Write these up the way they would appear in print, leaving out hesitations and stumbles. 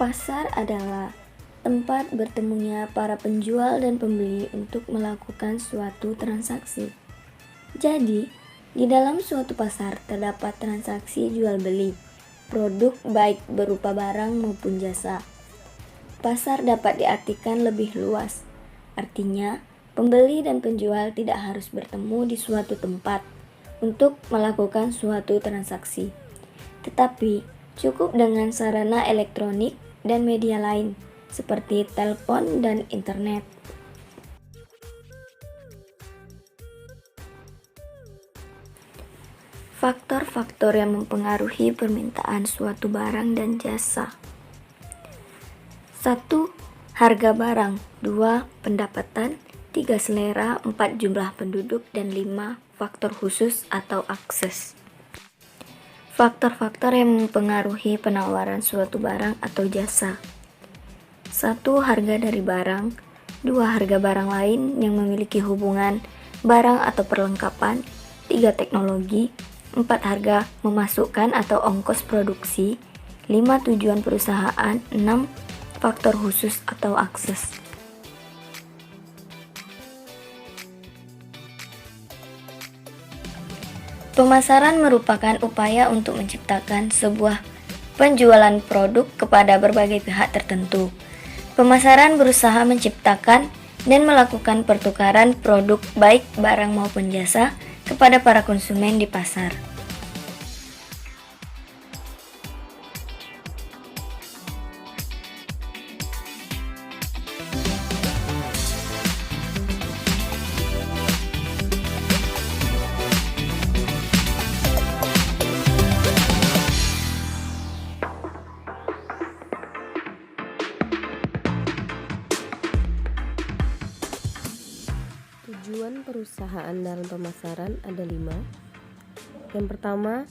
Pasar adalah tempat bertemunya para penjual dan pembeli untuk melakukan suatu transaksi. Jadi, di dalam suatu pasar terdapat transaksi jual beli produk baik berupa barang maupun jasa. Pasar dapat diartikan lebih luas. Artinya, pembeli dan penjual tidak harus bertemu di suatu tempat untuk melakukan suatu transaksi. Tetapi, cukup dengan sarana elektronik dan media lain seperti telepon dan internet. Faktor-faktor yang mempengaruhi permintaan suatu barang dan jasa. 1. Harga barang. 2. Pendapatan. 3. Selera. 4. Jumlah penduduk. Dan 5. Faktor khusus atau akses. Faktor-faktor yang mempengaruhi penawaran suatu barang atau jasa. 1. Harga dari barang. 2. Harga barang lain yang memiliki hubungan barang atau perlengkapan. 3. Teknologi. 4. Harga memasukkan atau ongkos produksi. 5. Tujuan perusahaan. 6. Faktor khusus atau akses. Pemasaran merupakan upaya untuk menciptakan sebuah penjualan produk kepada berbagai pihak tertentu. Pemasaran berusaha menciptakan dan melakukan pertukaran produk baik barang maupun jasa kepada para konsumen di pasar. Tujuan perusahaan dalam pemasaran ada 5. Yang pertama,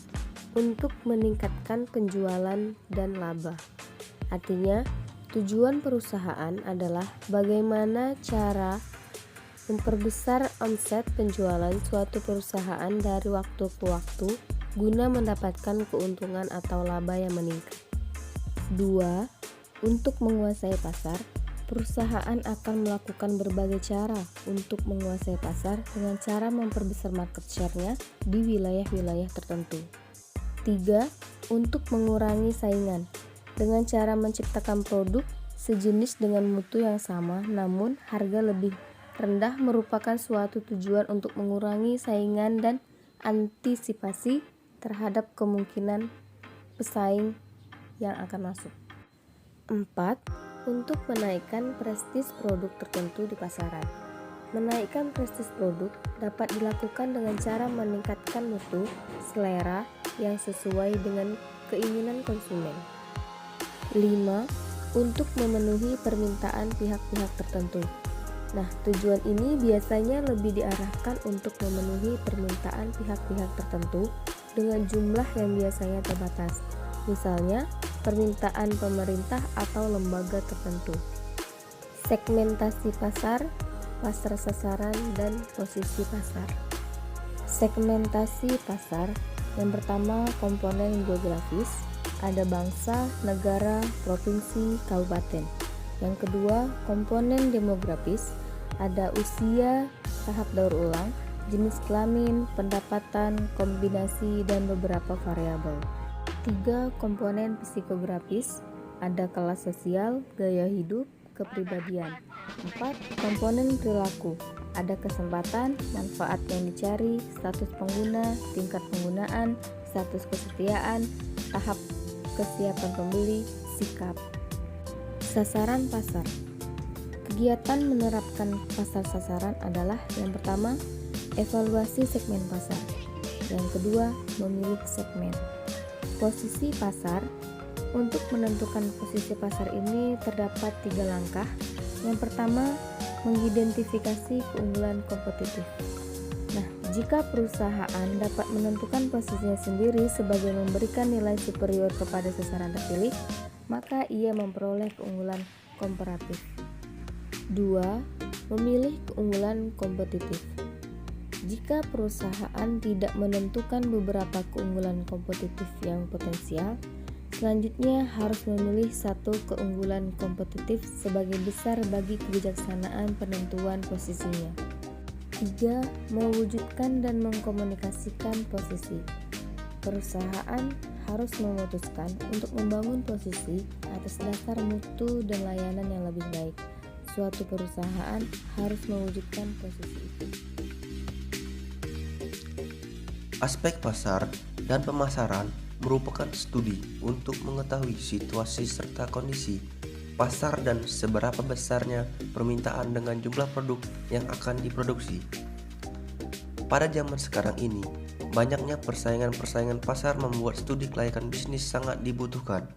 untuk meningkatkan penjualan dan laba. Artinya, tujuan perusahaan adalah bagaimana cara memperbesar omset penjualan suatu perusahaan dari waktu ke waktu guna mendapatkan keuntungan atau laba yang meningkat. 2. Untuk menguasai pasar. Perusahaan akan melakukan berbagai cara untuk menguasai pasar dengan cara memperbesar market share-nya di wilayah-wilayah tertentu. 3. Untuk mengurangi saingan dengan cara menciptakan produk sejenis dengan mutu yang sama namun harga lebih rendah merupakan suatu tujuan untuk mengurangi saingan dan antisipasi terhadap kemungkinan pesaing yang akan masuk. 4. Untuk menaikkan prestis produk tertentu di pasaran. Menaikkan prestis produk dapat dilakukan dengan cara meningkatkan mutu, selera yang sesuai dengan keinginan konsumen. 5. Untuk memenuhi permintaan pihak-pihak tertentu. Nah, tujuan ini biasanya lebih diarahkan untuk memenuhi permintaan pihak-pihak tertentu dengan jumlah yang biasanya terbatas. Misalnya, permintaan pemerintah atau lembaga tertentu. Segmentasi pasar, pasar sasaran, dan posisi pasar. Segmentasi pasar. Yang pertama, komponen geografis, ada bangsa, negara, provinsi, kabupaten. Yang kedua, komponen demografis, ada usia, tahap daur ulang, jenis kelamin, pendapatan, kombinasi, dan beberapa variabel. 3. Komponen psikografis, ada kelas sosial, gaya hidup, kepribadian. 4. Komponen perilaku, ada kesempatan, manfaat yang dicari, status pengguna, tingkat penggunaan, status kesetiaan, tahap kesiapan pembeli, sikap. Sasaran pasar. Kegiatan menerapkan pasar sasaran adalah yang pertama, evaluasi segmen pasar. Yang kedua, memilih segmen. Posisi pasar. Untuk menentukan posisi pasar ini terdapat 3 langkah. Yang pertama, mengidentifikasi keunggulan kompetitif. Nah, jika perusahaan dapat menentukan posisinya sendiri sebagai memberikan nilai superior kepada sasaran terpilih, maka ia memperoleh keunggulan komparatif. 2. Memilih keunggulan kompetitif. Jika perusahaan tidak menentukan beberapa keunggulan kompetitif yang potensial, Selanjutnya harus memilih satu keunggulan kompetitif sebagai besar bagi kebijaksanaan penentuan posisinya. 3. Mewujudkan dan mengkomunikasikan posisi. Perusahaan harus memutuskan untuk membangun posisi atas dasar mutu dan layanan yang lebih baik. Suatu perusahaan harus mewujudkan posisi itu. Aspek pasar dan pemasaran merupakan studi untuk mengetahui situasi serta kondisi pasar dan seberapa besarnya permintaan dengan jumlah produk yang akan diproduksi. Pada zaman sekarang ini, banyaknya persaingan pasar membuat studi kelayakan bisnis sangat dibutuhkan.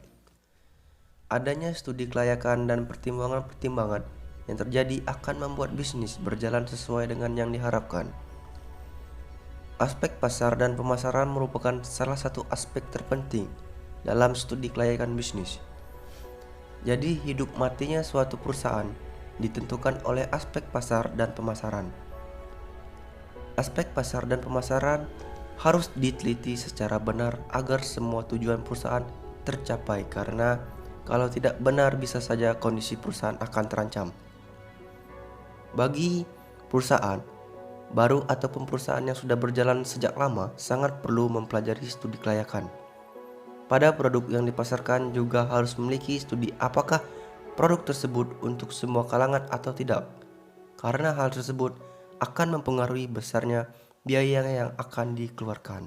Adanya studi kelayakan dan pertimbangan-pertimbangan yang terjadi akan membuat bisnis berjalan sesuai dengan yang diharapkan. Aspek pasar dan pemasaran merupakan salah satu aspek terpenting dalam studi kelayakan bisnis. Jadi, hidup matinya suatu perusahaan ditentukan oleh aspek pasar dan pemasaran. Aspek pasar dan pemasaran harus diteliti secara benar agar semua tujuan perusahaan tercapai, karena kalau tidak benar bisa saja kondisi perusahaan akan terancam. Bagi perusahaan baru ataupun perusahaan yang sudah berjalan sejak lama sangat perlu mempelajari studi kelayakan. Pada produk yang dipasarkan juga harus memiliki studi apakah produk tersebut untuk semua kalangan atau tidak, karena hal tersebut akan mempengaruhi besarnya biaya yang akan dikeluarkan.